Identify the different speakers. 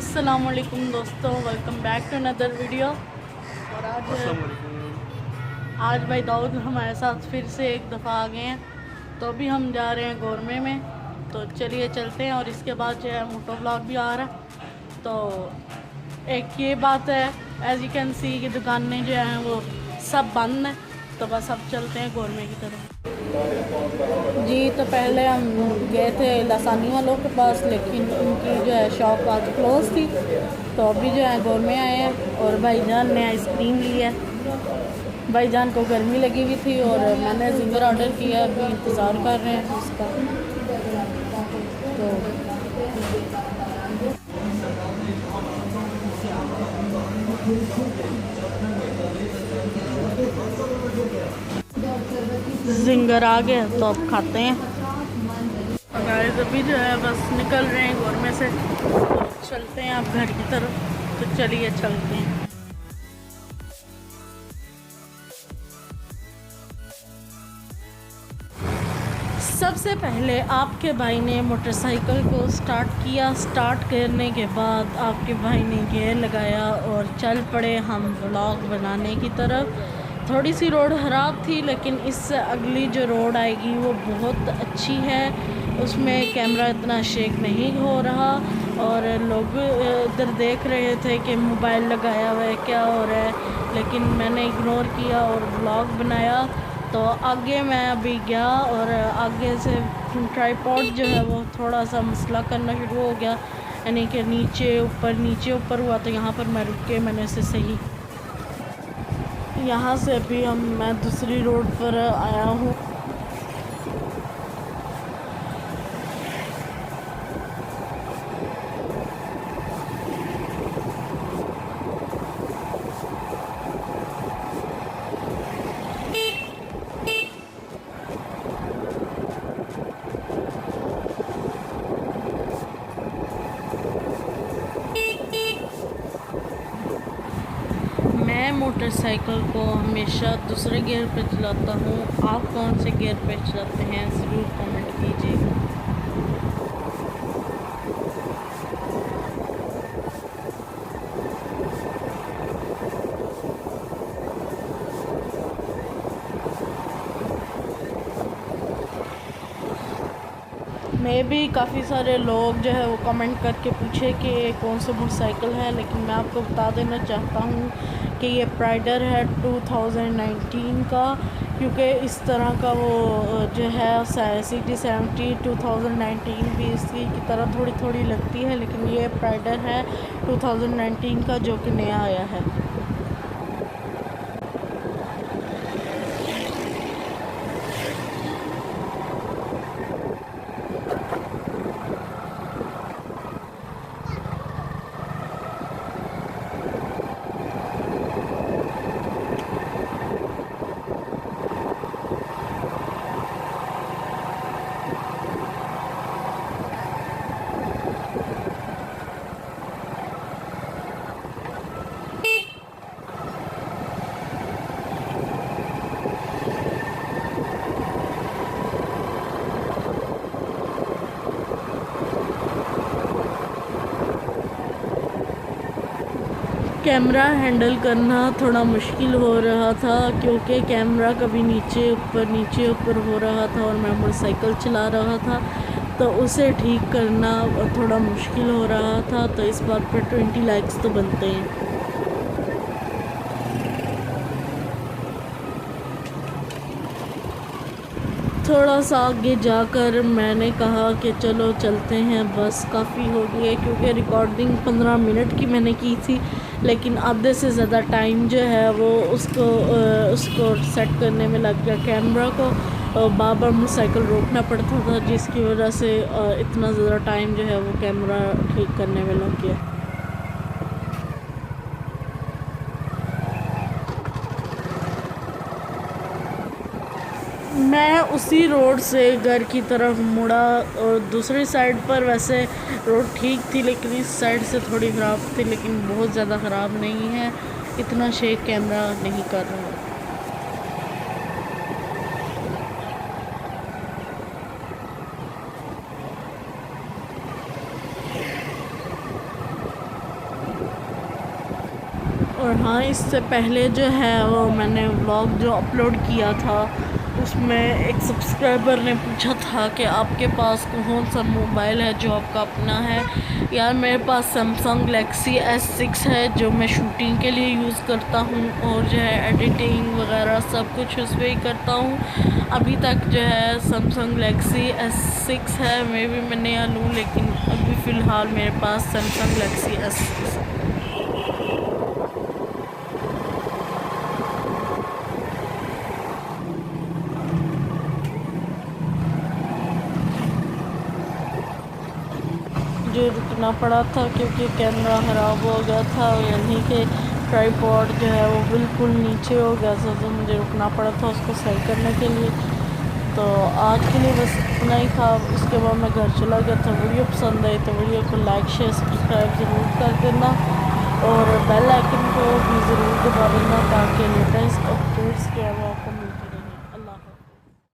Speaker 1: अस्सलामुअलैकुम दोस्तों, welcome back to another video. और आज भाई दाऊद हमारे साथ फिर से एक दफ़ा आ गए हैं। तो अभी हम जा रहे हैं गोरमे में, तो चलिए चलते हैं। और इसके बाद जो है मोटो ब्लॉग भी आ रहा है। तो एक ये बात है, एज यू कैन सी कि दुकानें जो हैं वो सब बंद हैं। तो बस अब चलते हैं गोरमे की तरफ। जी, तो पहले हम गए थे लासानी वालों के पास, लेकिन उनकी जो है शॉप आज क्लोज थी। तो अभी जो है गोरमे आए हैं और भाईजान ने आइसक्रीम ली है। भाईजान को गर्मी लगी हुई थी और मैंने जिंगर ऑर्डर किया, अभी इंतज़ार कर रहे हैं उसका। तो जिंगर आ गया तो अब खाते हैं। गाइस अभी जो है बस निकल रहे हैं गोरमे से, तो चलते हैं आप घर की तरफ। तो चलिए चलते हैं। सबसे पहले आपके भाई ने मोटरसाइकिल को स्टार्ट किया। स्टार्ट करने के बाद आपके भाई ने गियर लगाया और चल पड़े हम व्लॉग बनाने की तरफ। थोड़ी सी रोड ख़राब थी, लेकिन इससे अगली जो रोड आएगी वो बहुत अच्छी है। उसमें कैमरा इतना शेक नहीं हो रहा और लोग इधर देख रहे थे कि मोबाइल लगाया हुआ है, क्या हो रहा है, लेकिन मैंने इग्नोर किया और व्लॉग बनाया। तो आगे मैं अभी गया और आगे से ट्राईपॉड जो है वो थोड़ा सा मसला करना शुरू हो गया, यानी कि नीचे ऊपर हुआ। तो यहाँ पर मैं रुक के मैंने इसे सही, यहाँ से अभी मैं दूसरी रोड पर आया हूँ। मैं मोटरसाइकिल को हमेशा दूसरे गियर पर चलाता हूँ। आप कौन से गियर पर चलाते हैं ज़रूर कमेंट कीजिए। मैं भी काफ़ी सारे लोग जो है वो कमेंट करके पूछे कि कौन सा मोटरसाइकिल है, लेकिन मैं आपको बता देना चाहता हूँ कि ये प्राइडर है 2019 का। क्योंकि इस तरह का वो जो है CT70 2019 भी इसकी की तरह थोड़ी थोड़ी लगती है, लेकिन ये प्राइडर है 2019 का जो कि नया आया है। कैमरा हैंडल करना थोड़ा मुश्किल हो रहा था, क्योंकि कैमरा कभी नीचे ऊपर हो रहा था और मैं मोटरसाइकिल चला रहा था, तो उसे ठीक करना थोड़ा मुश्किल हो रहा था। तो इस बात पर 20 लाइक्स तो बनते हैं। थोड़ा सा आगे जाकर मैंने कहा कि चलो चलते हैं, बस काफ़ी हो गई है। क्योंकि रिकॉर्डिंग 15 मिनट की मैंने की थी, लेकिन आधे से ज़्यादा टाइम जो है वो उसको सेट करने में लग गया। कैमरा को बार बार मोटरसाइकिल रोकना पड़ता था, जिसकी वजह से इतना ज़्यादा टाइम जो है वो कैमरा ठीक करने में लग गया। मैं उसी रोड से घर की तरफ मुड़ा और दूसरी साइड पर वैसे रोड ठीक थी, लेकिन इस साइड से थोड़ी ख़राब थी, लेकिन बहुत ज़्यादा ख़राब नहीं है, इतना शेक कैमरा नहीं कर रहा। और हाँ, इससे पहले जो है वो मैंने व्लॉग जो अपलोड किया था उसमें एक सब्सक्राइबर ने पूछा था कि आपके पास कौन सा मोबाइल है जो आपका अपना है। यार मेरे पास सैमसंग गैलेक्सी S6 है जो मैं शूटिंग के लिए यूज़ करता हूँ और जो है एडिटिंग वगैरह सब कुछ उस पर ही करता हूँ। अभी तक जो है सैमसंग गैलेक्सी S6 है, मैं नया लूँ लेकिन अभी फ़िलहाल मेरे पास सैमसंग गैलेक्सी S6 है। मुझे रुकना पड़ा था क्योंकि कैमरा ख़राब हो गया था और यानी कि ट्राइपॉड जो है वो बिल्कुल नीचे हो गया था, तो मुझे रुकना पड़ा था उसको सही करने के लिए। तो आज के लिए बस इतना ही था। उसके बाद मैं घर चला गया था। वीडियो पसंद आई तो वीडियो को लाइक शेयर सब्सक्राइब ज़रूर कर देना और बेल आइकन को भी ज़रूर दबा देना ताकि लेटेस्ट अपडेट्स के अब आपको मिलती